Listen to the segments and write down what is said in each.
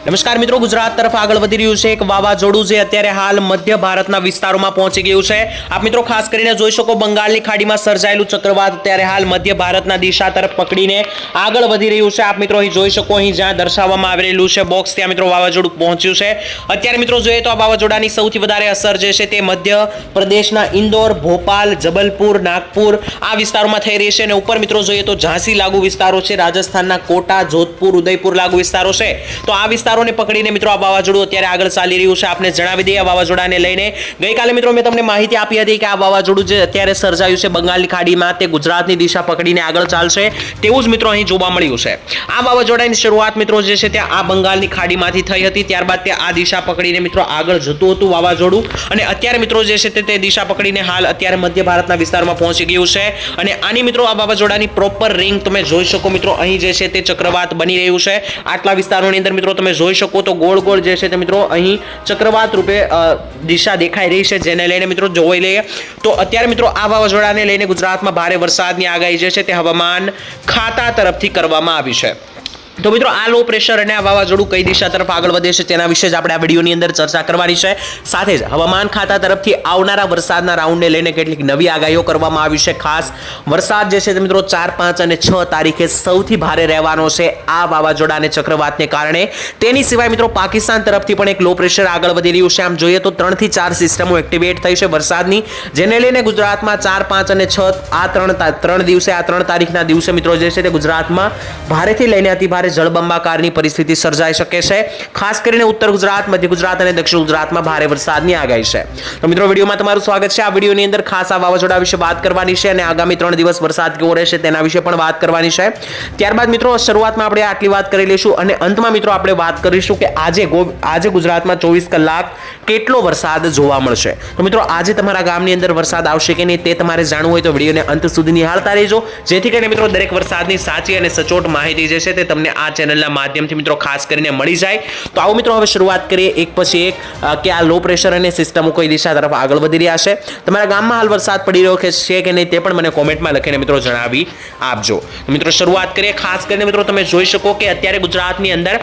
નમસ્કાર મિત્રો, ગુજરાત તરફ આગળ વધી રહ્યું છે એક વાવાઝોડું જે અત્યારે હાલ મધ્ય ભારતના વિસ્તારોમાં પહોંચી ગયું છે। આપ મિત્રો ખાસ કરીને જોઈ શકો બંગાળની ખાડીમાં સર્જાયેલું ચક્રવાત અત્યારે હાલ મધ્ય ભારતના દિશા તરફ પકડીને આગળ વધી રહ્યું છે। આપ મિત્રો અહીં જોઈ શકો, અહીં જ્યાં દર્શાવવામાં આવી રહેલું છે બોક્સ, ત્યાં મિત્રો વાવાઝોડું પહોંચ્યું છે। અત્યારે મિત્રો જોઈએ તો આ વાવાઝોડાની સૌથી વધારે અસર જે છે તે મધ્ય પ્રદેશના ઇન્દોર, ભોપાલ, જબલપુર, નાગપુર આ વિસ્તારોમાં થઈ રહી છે અને ઉપર મિત્રો જોઈએ તો ઝાંસી લાગુ વિસ્તારો છે, રાજસ્થાનના કોટા, જોધપુર, ઉદયપુર લાગુ વિસ્તારો છે। તો આ વિસ્તારોને પકડીને મિત્રો આ વાવાઝોડું અત્યારે આગળ ચાલી રહ્યું છે। આપને જણાવી દઈએ આ વાવાઝોડાને લઈને ગઈકાલે મિત્રો મેં તમને માહિતી આપી હતી કે આ વાવાઝોડું જે અત્યારે સર્જાયું છે બંગાળની ખાડીમાં તે ગુજરાતની દિશા પકડીને આગળ ચાલશે, તેવું જ મિત્રો અહીં જોવા મળ્યું છે। આ વાવાઝોડાની શરૂઆત મિત્રો જે છે તે આ બંગાળની ખાડીમાંથી થઈ હતી, ત્યારબાદ તે આ દિશા પકડીને મિત્રો આગળ જતું હતું વાવાઝોડું અને અત્યારે મિત્રો જે છે તે દિશા પકડીને હાલ અત્યારે મધ્ય ભારતના વિસ્તારમાં પહોંચી ગયું છે અને આની મિત્રો આ વાવાઝોડાની પ્રોપર રિંગ તમે જોઈ શકો મિત્રો, અહીં જે છે તે ચક્રવાત બની રહ્યું છે। આટલા વિસ્તારોની અંદર મિત્રો તમે જોઈ શકો તો ગોળ ગોળ જે છે તે મિત્રો અહીં ચક્રવાત રૂપે દિશા દેખાઈ રહી છે, જેને લઈને મિત્રો જોઈ લઈએ તો અત્યારે મિત્રો આ વાવાઝોડાને લઈને ગુજરાતમાં ભારે વરસાદની આગાહી જે છે તે હવામાન ખાતા તરફથી કરવામાં આવી છે। તો મિત્રો આ લો પ્રેશર અને આ વાવાઝોડું કઈ દિશા તરફ આગળ વધે છે તેના વિશે જ આપણે આ વિડીયોની અંદર ચર્ચા કરવાની છે। સાથે જ હવામાન ખાતા તરફથી આવનારા વરસાદના રાઉન્ડને લઈને કેટલીક નવી આગાહીઓ કરવામાં આવી છે। ખાસ વરસાદ જે છે તે મિત્રો 4, 5 અને 6 તારીખે સૌથી ભારે રહેવાનો છે આ વાવાઝોડા અને ચક્રવાતને કારણે। તેની સિવાય મિત્રો પાકિસ્તાન તરફથી પણ એક લો પ્રેશર આગળ વધી રહ્યું છે। આમ જોઈએ તો 3 થી 4 સિસ્ટમો એક્ટિવેટ થઈ છે વરસાદની, જેને લઈને ગુજરાતમાં 4, 5 અને 6 આ ત્રણ દિવસે, આ 3 તારીખના દિવસે મિત્રો જે છે તે ગુજરાતમાં ભારેથી લઈને અતિ ભારે જળબંબાકારની પરિસ્થિતિ સર્જાઈ શકે છે। ખાસ કરીને ઉત્તર ગુજરાત, મધ્ય ગુજરાત અને દક્ષિણ ગુજરાતમાં ભારે વરસાદની આગાહી છે। તો મિત્રો વિડીયોમાં તમારું સ્વાગત છે। આ વિડીયોની અંદર ખાસ આ વાવાઝોડા વિશે વાત કરવાની છે અને આગામી 3 દિવસ વરસાદ કેવો રહેશે તેના વિશે પણ વાત કરવાની છે। ત્યારબાદ મિત્રો શરૂઆતમાં આપણે આટલી વાત કરી લઈશું અને અંતમાં મિત્રો આપણે વાત કરીશું કે આજે ગુજરાતમાં 24 કલાક કેટલો વરસાદ જોવા મળશે। તો મિત્રો આજે તમારા ગામની અંદર વરસાદ આવશે કે નહીં તે તમારે જાણવું હોય તો વિડીયોને અંત સુધી નિહાળતા રહેજો, જેથી કરીને મિત્રો દરેક વરસાદની સાચી અને સચોટ માહિતી જે છે તે તમને આ ચેનલના માધ્યમથી મિત્રો ખાસ કરીને મળી જાય। તો આવો મિત્રો હવે શરૂઆત કરીએ એક પછી એક કે આ લો પ્રેશર અને સિસ્ટમો કઈ દિશા તરફ આગળ વધી રહ્યા છે। તમારા ગામમાં હાલ વરસાદ પડી રહ્યો છે કે નહીં તે પણ મને કોમેન્ટમાં લખીને મિત્રો જણાવી આપજો। મિત્રો શરૂઆત કરીએ, ખાસ કરીને મિત્રો તમે જોઈ શકો કે અત્યારે ગુજરાતની અંદર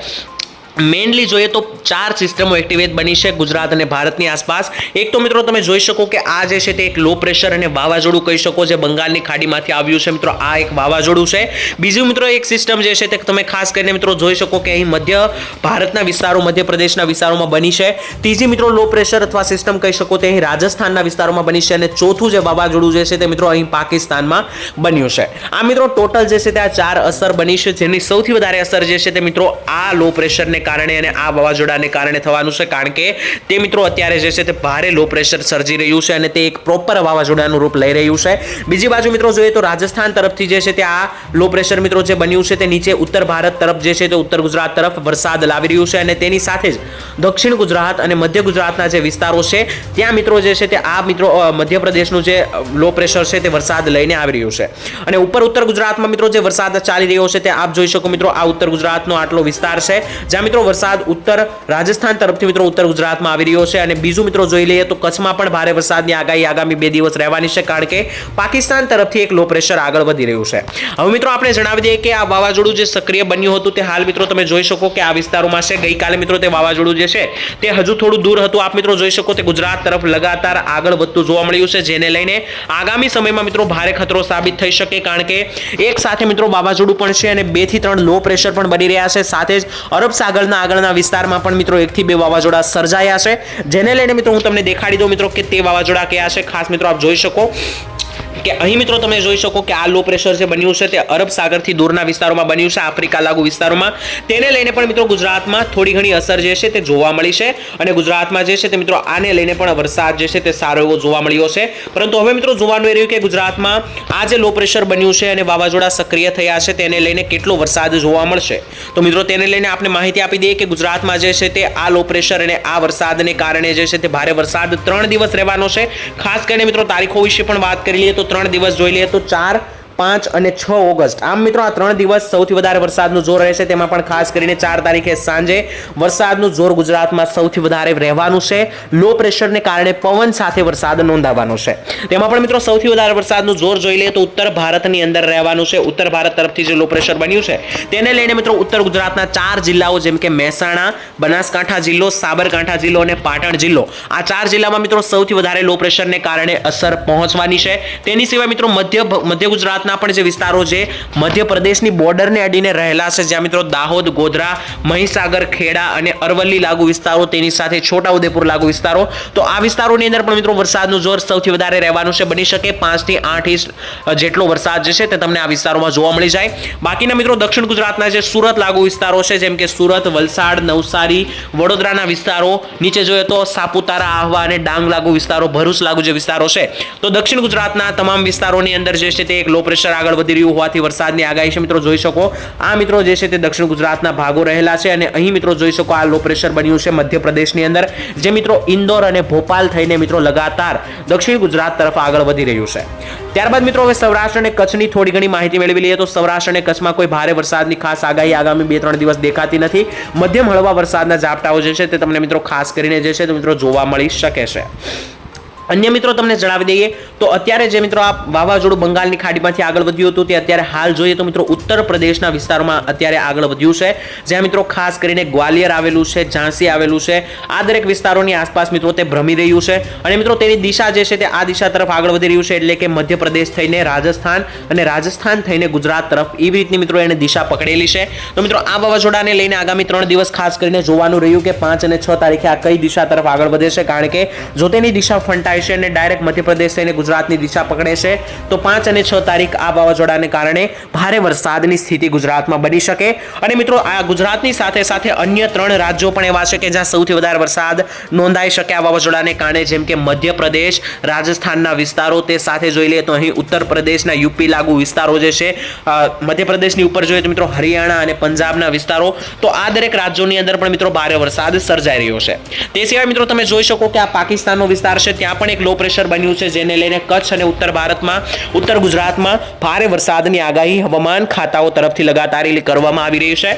મેઇનલી જોઈએ તો 4 સિસ્ટમો એક્ટિવેટ બની છે ગુજરાત અને ભારતની આસપાસ। એક તો મિત્રો તમે જોઈ શકો કે આ જે છે તે એક લો પ્રેશર અને વાવાઝોડું કહી શકો જે બંગાળની ખાડીમાંથી આવ્યું છે મિત્રો, આ એક વાવાઝોડું છે। બીજું મિત્રો એક સિસ્ટમ જે છે તે તમે ખાસ કરીને મિત્રો જોઈ શકો કે અહીં મધ્ય ભારતના વિસ્તારો, મધ્ય પ્રદેશના વિસ્તારોમાં બની છે। ત્રીજી મિત્રો લો પ્રેશર અથવા સિસ્ટમ કહી શકો તે અહીં રાજસ્થાનના વિસ્તારોમાં બની છે અને ચોથું જે વાવાઝોડું જે છે તે મિત્રો અહીં પાકિસ્તાનમાં બન્યું છે। આ મિત્રો ટોટલ જે છે તે આ 4 અસર બની છે, જેની સૌથી વધારે અસર જે છે તે મિત્રો આ લો પ્રેશરને કારણે અને આ વાવાઝોડાને કારણે થવાનું છે, કારણ કે તે મિત્રો અત્યારે જે છે તે ભારે લો પ્રેશર સર્જી રહ્યું છે અને તે એક પ્રોપર વાવાઝોડાનું રૂપ લઈ રહ્યું છે। બીજી બાજુ મિત્રો જોઈએ તો રાજસ્થાન તરફથી જે છે તે આ લો પ્રેશર મિત્રો જે બન્યું છે તે નીચે ઉત્તર ભારત તરફ જે છે તે ઉત્તર ગુજરાત તરફ વરસાદ લાવી રહ્યું છે અને તેની સાથે જ દક્ષિણ ગુજરાત અને મધ્ય ગુજરાતના જે વિસ્તારો છે ત્યાં મિત્રો જે છે તે આ મિત્રો મધ્યપ્રદેશનું જે લો પ્રેશર છે તે વરસાદ લઈને આવી રહ્યું છે અને ઉપર ઉત્તર ગુજરાતમાં મિત્રો જે વરસાદ ચાલી રહ્યો છે તે આપ જોઈ શકો મિત્રો, આ ઉત્તર ગુજરાતનો આટલો વિસ્તાર છે જ્યાં મિત્રો વરસાદ ઉત્તર રાજસ્થાન તરફથી મિત્રો ઉત્તર ગુજરાતમાં આવી રહ્યો છે। અને બીજું મિત્રો જોઈ લઈએ તો કચ્છમાં પણ ભારે વરસાદની આગાહી આગામી 2 દિવસ રહેવાની છે, કારણ કે પાકિસ્તાન તરફથી એક લો પ્રેશર આગળ વધી રહ્યું છે। હવે મિત્રો આપણે જણાવી દઈએ કે આ વાવાઝોડું જે સક્રિય બન્યું હતું તે હાલ મિત્રો તમે જોઈ શકો કે આ વિસ્તારોમાં છે। ગઈકાલે મિત્રો તે વાવાઝોડું જે છે તે હજુ થોડું દૂર હતું। આપ મિત્રો જોઈ શકો તે ગુજરાત તરફ લગાતાર આગળ વધતું જોવા મળ્યું છે, જેને લઈને આગામી સમયમાં મિત્રો ભારે ખતરો સાબિત થઈ શકે, કારણ કે એક સાથે મિત્રો વાવાઝોડું પણ છે અને 2 થી 3 લો પ્રેશર પણ બની રહ્યા છે। સાથે જ અરબ સાગરના આગળના વિસ્તારમાં પણ મિત્રો 1 થી 2 વાવાઝોડા સર્જાયા છે, જેને લઈને મિત્રો હું તમને દેખાડી દઉં મિત્રો કે તે વાવાઝોડા કયા છે। ખાસ મિત્રો આપ જોઈ શકો કે અહીં મિત્રો તમે જોઈ શકો કે આ લો પ્રેશર જે બન્યું છે તે અરબ સાગરથી દૂરના વિસ્તારોમાં બન્યું છે, આફ્રિકા લાગુ વિસ્તારોમાં। તેને લઈને પણ મિત્રો ગુજરાતમાં થોડી ઘણી અસર જે છે તે જોવા મળી છે અને ગુજરાતમાં જે છે તે મિત્રો આને લઈને પણ વરસાદ જે છે તે સારો એવો જોવા મળ્યો છે। પરંતુ હવે મિત્રો જોવાનું એ રહ્યું કે ગુજરાતમાં આ જે લો પ્રેશર બન્યું છે અને વાવાઝોડા સક્રિય થયા છે તેને લઈને કેટલો વરસાદ જોવા મળશે। તો મિત્રો તેને લઈને આપણે માહિતી આપી દઈએ કે ગુજરાતમાં જે છે તે આ લો પ્રેશર અને આ વરસાદને કારણે જે છે તે ભારે વરસાદ 3 દિવસ રહેવાનો છે। ખાસ કરીને મિત્રો તારીખો વિશે પણ વાત કરી લઈએ તો 3 દિવસ જોઈ લઈએ તો 4, 5 અને 6 ઓગસ્ટ આમ મિત્રો આ 3 દિવસ સૌથી વધારે વરસાદનું જોર રહેશે તેમાં પણ ખાસ કરીને 4 તારીખે સાંજે વરસાદનું જોર ગુજરાતમાં સૌથી વધારે રહેવાનું છે લો પ્રેશરને કારણે પવન સાથે વરસાદ નોંધાવાનો છે તેમાં પણ મિત્રો સૌથી વધારે વરસાદનું જોર જોઈ લઈએ તો ઉત્તર ભારતની અંદર રહેવાનું છે ઉત્તર ભારત તરફથી જે લો પ્રેશર બન્યું છે તેને લઈને મિત્રો ઉત્તર ગુજરાતના 4 જિલ્લાઓ જેમ કે મહેસાણા બનાસકાંઠા જિલ્લો સાબરકાંઠા જિલ્લો અને પાટણ જિલ્લો આ 4 જિલ્લામાં મિત્રો સૌથી વધારે લો પ્રેશરને કારણે અસર પહોંચવાની છે તેની સિવાય મિત્રો મધ્ય ગુજરાતના પણ જે વિસ્તારો છે મધ્યપ્રદેશની બોર્ડરને અડીને રહેલા છે જ્યાં મિત્રો દાહોદ ગોધરા મહીસાગર ખેડા અને અરવલ્લી લાગુ વિસ્તારો તેની સાથે છોટાઉદેપુર લાગુ વિસ્તારો તો આ વિસ્તારોની અંદર પણ મિત્રો વરસાદનું જોર સૌથી વધારે રહેવાનું છે બની શકે 5 થી 8 ઇંચ જેટલો વરસાદ જે છે તે તમને આ વિસ્તારોમાં જોવા મળી જાય બાકીના મિત્રો દક્ષિણ ગુજરાતના જે સુરત લાગુ વિસ્તારો છે જેમ કે સુરત વલસાડ નવસારી વડોદરાના વિસ્તારો નીચે જોઈએ તો સાપુતારા આહવા અને ડાંગ લાગુ વિસ્તારો ભરૂચ લાગુ જે વિસ્તારો છે તો દક્ષિણ ગુજરાતના તમામ વિસ્તારોની અંદર જે છે તે એક લો પ્રેશર આગળ વધી રહ્યું હોવાથી વરસાદની આગાહી છે મિત્રો જોઈ શકો આ મિત્રો જે છે તે દક્ષિણ ગુજરાતના ભાગો રહેલા છે અને અહીં મિત્રો જોઈ શકો આ લો પ્રેશર બન્યું છે મધ્યપ્રદેશની અંદર જે મિત્રો ઇન્દોર અને ભોપાલ થઈને મિત્રો લગાતાર દક્ષિણ ગુજરાત તરફ આગળ વધી રહ્યું છે ત્યારબાદ મિત્રો હવે સૌરાષ્ટ્ર અને કચ્છની થોડી ઘણી માહિતી મેળવી લઈએ તો સૌરાષ્ટ્ર અને કચ્છમાં કોઈ ભારે વરસાદની ખાસ આગાહી આગામી 2-3 દિવસ દેખાતી નથી મધ્યમ હળવા વરસાદના ઝાપટાઓ જે છે તે તમને મિત્રો ખાસ કરીને જે છે તે મિત્રો જોવા મળી શકે છે અન્ય મિત્રો તમને જણાવી દઈએ તો અત્યારે જે મિત્રો આ વાવાઝોડું બંગાળની ખાડીમાંથી આગળ વધ્યું હતું તે અત્યારે હાલ જોઈએ તો મિત્રો ઉત્તર પ્રદેશના વિસ્તારોમાં અત્યારે આગળ વધ્યું છે જ્યાં મિત્રો ખાસ કરીને ગ્વાલિયર આવેલું છે ઝાંસી આવેલું છે આ દરેક વિસ્તારોની આસપાસ મિત્રો તે ભ્રમી રહ્યું છે અને મિત્રો તેની દિશા જે છે તે આ દિશા તરફ આગળ વધી રહ્યું છે એટલે કે મધ્યપ્રદેશ થઈને રાજસ્થાન અને રાજસ્થાન થઈને ગુજરાત તરફ એવી રીતની મિત્રો એને દિશા પકડેલી છે તો મિત્રો આ વાવાઝોડાને લઈને આગામી 3 દિવસ ખાસ કરીને જોવાનું રહ્યું કે 5 અને 6 તારીખે આ કઈ દિશા તરફ આગળ વધે છે કારણ કે જો તેની દિશા ફંટાય છે અને ડાયરેક્ટ મધ્યપ્રદેશ થઈને ગુજરાતની દિશા પકડે છે તો 5 અને 6 તારીખ આ વાવાઝોડાને કારણે ભારે વરસાદની સ્થિતિ ગુજરાતમાં બની શકે અને મિત્રો આ ગુજરાતની સાથે સાથે અન્ય 3 રાજ્યો પણ એવા છે કે જ્યાં સૌથી વધારે વરસાદ નોંધાઈ શકે આ વાવાઝોડાને કારણે જેમ કે મધ્યપ્રદેશ રાજસ્થાનના વિસ્તારો તે સાથે જોઈ લઈએ તો અહીં ઉત્તર પ્રદેશના યુપી લાગુ વિસ્તારો જે છે મધ્યપ્રદેશની ઉપર જોઈએ તો મિત્રો હરિયાણા અને પંજાબના વિસ્તારો તો આ દરેક રાજ્યોની અંદર પણ મિત્રો ભારે વરસાદ સર્જાઈ રહ્યો છે તે સિવાય મિત્રો તમે જોઈ શકો કે આ પાકિસ્તાનનો વિસ્તાર છે ત્યાં પણ એક લો પ્રેશર બન્યું છે જેને લઈને કચ્છ અને ઉત્તર ભારતમાં ઉત્તર ગુજરાતમાં ભારે વરસાદની આગાહી હવામાન ખાતાઓ તરફથી લગાતાર કરવામાં આવી રહી છે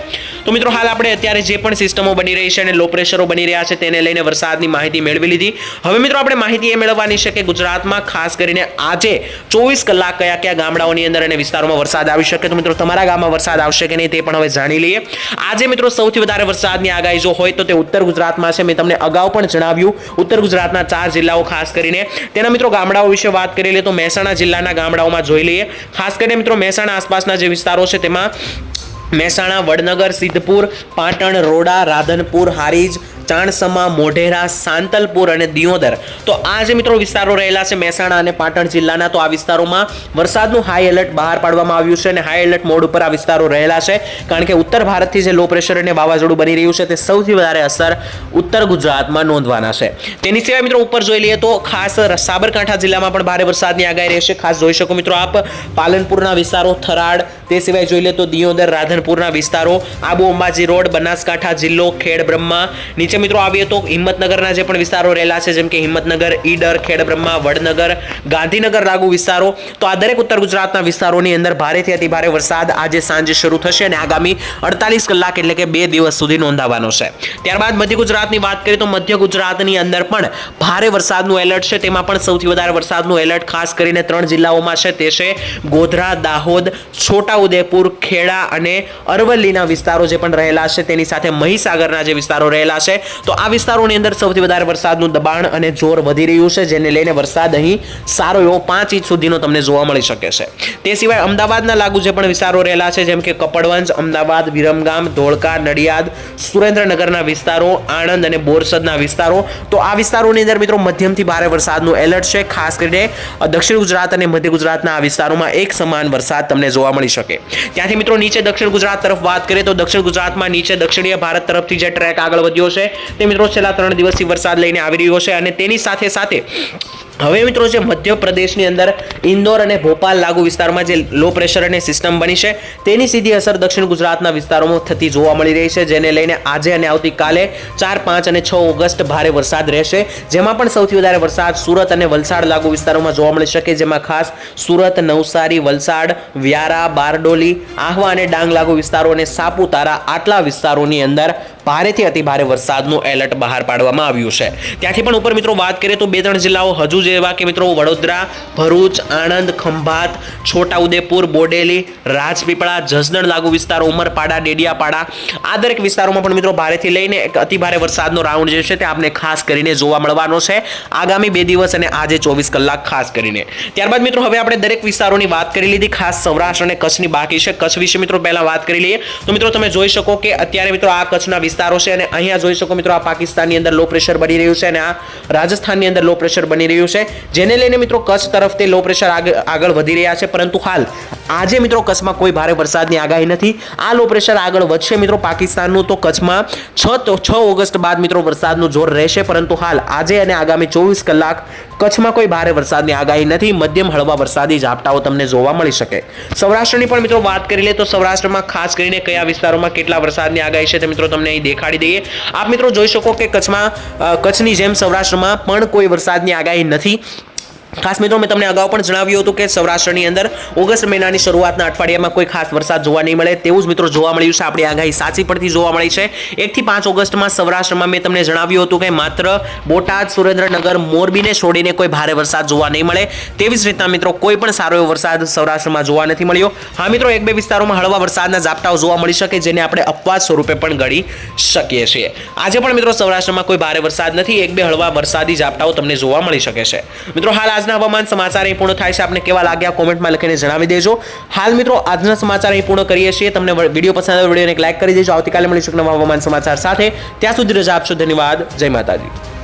તો મિત્રો હાલ આપણે અત્યારે જે પણ સિસ્ટમો બની રહી છે અને લો પ્રેશરો બની રહ્યા છે તેને લઈને વરસાદની માહિતી મેળવી લીધી હવે મિત્રો આપણે માહિતી એ મેળવવાની છે કે ગુજરાતમાં ખાસ કરીને આજે 24 કલાક કયા ગામડાઓની અંદર અને વિસ્તારોમાં વરસાદ આવી શકે તો મિત્રો તમારા ગામમાં વરસાદ આવશે કે નહીં તે પણ હવે જાણી લઈએ આજે મિત્રો સૌથી વધારે વરસાદની આગાહી જો હોય તો તે ઉત્તર ગુજરાતમાં છે મેં તમને અગાઉ પણ જણાવ્યું ઉત્તર ગુજરાતના 4 જિલ્લાઓ ખાસ કરીને તેના મિત્રો ગામડાઓ વિશે વાત કરી લઈએ તો મહેસાણા જિલ્લાના ગામડાઓમાં જોઈ લઈએ ખાસ કરીને મિત્રો મહેસાણા આસપાસના જે વિસ્તારો છે તેમાં મહેસાણા વડનગર સિદ્ધપુર પાટણ રોડા રાધનપુર હારીજ ચાણસમા મોઢેરા સાંતલપુર અને દિયોદર તો આ જે મિત્રો વિસ્તારો રહેલા છે મહેસાણા અને પાટણ જિલ્લાના તો આ વિસ્તારોમાં વરસાદનું હાઈ એલર્ટ બહાર પાડવામાં આવ્યું છે અને હાઈ એલર્ટ મોડ ઉપર આ વિસ્તારો રહેલા છે કારણ કે ઉત્તર ભારતથી જે લો પ્રેશર અને વાવાઝોડું બની રહ્યું છે તે સૌથી વધારે અસર ઉત્તર ગુજરાતમાં નોંધવાના છે તેની સિવાય મિત્રો ઉપર જોઈ લઈએ તો ખાસ સાબરકાંઠા જિલ્લામાં પણ ભારે વરસાદની આગાહી રહેશે ખાસ જોઈ શકો મિત્રો આપ પાલનપુરના વિસ્તારો થરાદ તે સિવાય જોઈ લે તો દિયોદર રાધનપુરના વિસ્તારો આબુ અંબાજી રોડ બનાસકાંઠા જિલ્લો ખેડ બ્રહ્મા નીચે મિત્રો આવીએ તો હિંમતનગરના જે પણ વિસ્તારો રહેલા છે જેમ કે હિંમતનગર ઈડર ખેડબ્રહ્મા વડનગર ગાંધીનગર લાગુ વિસ્તારો તો આ દરેક ઉત્તર ગુજરાતના વિસ્તારોની અંદર ભારેથી અતિ ભારે વરસાદ આજે સાંજે શરૂ થશે અને આગામી 48 કલાક એટલે કે 2 દિવસ સુધી નોંધાવાનો છે ત્યારબાદ મધ્ય ગુજરાતની વાત કરીએ તો મધ્ય ગુજરાતની અંદર પણ ભારે વરસાદનું એલર્ટ છે તેમાં પણ સૌથી વધારે વરસાદનું એલર્ટ ખાસ કરીને 3 જિલ્લાઓમાં છે તે છે ગોધરા દાહોદ છોટાઉદેપુર ખેડા અને અરવલ્લીના વિસ્તારો જે પણ રહેલા છે તેની સાથે મહીસાગરના જે વિસ્તારો રહેલા છે તો આ વિસ્તારોની અંદર સૌથી વધારે વરસાદનું દબાણ અને જોર વધી રહ્યું છે જેને લઈને વરસાદ અહીં સારો એવો 5 ઇંચ સુધીનો તમને જોવા મળી શકે છે તે સિવાય અમદાવાદના લાગુ જે પણ વિસ્તારો રહેલા છે જેમ કે કપડવંજ અમદાવાદ વિરમગામ ધોળકા નડિયાદ સુરેન્દ્રનગરના વિસ્તારો આણંદ અને બોરસદના વિસ્તારો તો આ વિસ્તારોની અંદર મિત્રો મધ્યમથી ભારે વરસાદનું એલર્ટ છે ખાસ કરીને દક્ષિણ ગુજરાત અને મધ્ય ગુજરાતના આ વિસ્તારોમાં એક સમાન વરસાદ તમને જોવા મળી શકે ત્યાંથી મિત્રો નીચે દક્ષિણ ગુજરાત તરફ વાત કરીએ તો દક્ષિણ ગુજરાતમાં નીચે દક્ષિણીય ભારત તરફથી જે ટ્રેક આગળ વધ્યો છે તે મિત્રો છેલ્લા 3 દિવસથી વરસાદ લઈને આવી રહ્યો છે અને તેની સાથે સાથે હવે મિત્રો જે મધ્યપ્રદેશની અંદર ઇન્દોર અને ભોપાલ લાગુ વિસ્તારમાં જે લો પ્રેશર અને સિસ્ટમ બની છે તેની સીધી અસર દક્ષિણ ગુજરાતના વિસ્તારોમાં થતી જોવા મળી રહી છે, જેને લઈને આજે અને આવતીકાલે 4, 5 અને 6 ઓગસ્ટ ભારે વરસાદ રહેશે, જેમાં પણ સૌથી વધારે વરસાદ સુરત અને વલસાડ લાગુ વિસ્તારોમાં જોવા મળી શકે, જેમાં ખાસ સુરત, નવસારી, વલસાડ, વ્યારા, બારડોલી, આહવા અને ડાંગ લાગુ વિસ્તારો અને સાપુતારા આટલા વિસ્તારોની અંદર ભારેથી અતિ ભારે વરસાદનું એલર્ટ બહાર પાડવામાં આવ્યું છે। ત્યાંથી પણ ઉપર મિત્રો વાત કરીએ તો 2-3 જિલ્લાઓ હજુ જેવા કે મિત્રો વડોદરા, ભરૂચ, આણંદ, ખંભાત, છોટાઉદેપુર, બોડેલી, રાજપીપળા, જસદણ લાગુ વિસ્તારો, ઉમરપાડા, ડેડિયાપાડા આ દરેક વિસ્તારોમાં પણ મિત્રો ભારેથી લઈને એક અતિ ભારે વરસાદનો રાઉન્ડ જે છે તે આપણે ખાસ કરીને જોવા મળવાનો છે આગામી 2 દિવસ અને આજે 24 કલાક ખાસ કરીને। ત્યારબાદ મિત્રો હવે આપણે દરેક વિસ્તારોની વાત કરી લીધી, ખાસ સૌરાષ્ટ્ર અને કચ્છની બાકી છે। કચ્છ વિશે મિત્રો પહેલા વાત કરી લઈએ તો મિત્રો તમે જોઈ શકો કે અત્યારે મિત્રો આ કચ્છના વિસ્તારો છે અને અહીંયા જોઈ શકો મિત્રો આ પાકિસ્તાનની અંદર લો પ્રેશર બની રહ્યું છે અને આ રાજસ્થાનની અંદર લો પ્રેશર બની રહ્યું છે, જેને લઈને મિત્રો કચ્છ તરફથી લો પ્રેશર આગળ વધી રહ્યા છે, પરંતુ હાલ આજે મિત્રો કચ્છમાં કોઈ ભારે વરસાદની આગાહી નથી। આ લો પ્રેશર આગળ વધશે મિત્રો પાકિસ્તાનનું તો કચ્છમાં 6 ઓગસ્ટ બાદ મિત્રો વરસાદનું જોર રહેશે, પરંતુ હાલ આજે અને આગામી 24 કલાક કચ્છમાં કોઈ ભારે વરસાદની આગાહી નથી, મધ્યમ હળવા વરસાદી ઝાપટાઓ તમને જોવા મળી શકે। સૌરાષ્ટ્રની પણ મિત્રો વાત કરી લે તો સૌરાષ્ટ્રમાં ખાસ કરીને કયા વિસ્તારોમાં કેટલા વરસાદની આગાહી છે તે મિત્રો તમને અહીં દેખાડી દઈએ। આપ મિત્રો જોઈ શકો કે કચ્છની જેમ સૌરાષ્ટ્રમાં પણ કોઈ વરસાદની આગાહી નથી। ખાસ મિત્રો મેં તમને અગાઉ પણ જણાવ્યું હતું કે સૌરાષ્ટ્રની અંદર ઓગસ્ટ મહિનાની શરૂઆતના અઠવાડિયામાં કોઈ ખાસ વરસાદ જોવા નહીં મળે, તેવું જ મિત્રો જોવા મળ્યું છે। આપણી આગાહી સાચી પડતી જોવા મળી છે। 1 થી 5 ઓગસ્ટમાં સૌરાષ્ટ્રમાં મેં તમને જણાવ્યું હતું કે માત્ર બોટાદ, સુરેન્દ્રનગર, મોરબીને છોડીને કોઈ ભારે વરસાદ જોવા નહીં મળે, તેવી જ રીતના મિત્રો કોઈ પણ સારો એવો વરસાદ સૌરાષ્ટ્રમાં જોવા નથી મળ્યો। હા મિત્રો 1-2 વિસ્તારોમાં હળવા વરસાદના ઝાપટાઓ જોવા મળી શકે, જેને આપણે અપવાદ સ્વરૂપે પણ ગણી શકીએ છીએ। આજે પણ મિત્રો સૌરાષ્ટ્રમાં કોઈ ભારે વરસાદ નથી, 1-2 હળવા વરસાદી ઝાપટાઓ તમને જોવા મળી શકે છે। મિત્રો હાલ આજના હવામાન સમાચાર અહીં પૂર્ણ થાય છે, આપને કેવા લાગ્યા કોમેન્ટમાં લખીને જણાવી દેજો। હાલ મિત્રો આજના સમાચાર અહીં પૂર્ણ કરીએ છીએ। તમને વિડીયો પસંદ આવે વિડીયોને એક લાઈક કરી દેજો। આવતીકાલે મળીશું નવા હવામાન સમાચાર સાથે, ત્યાં સુધી રજા આપશો। ધન્યવાદ, જય માતાજી।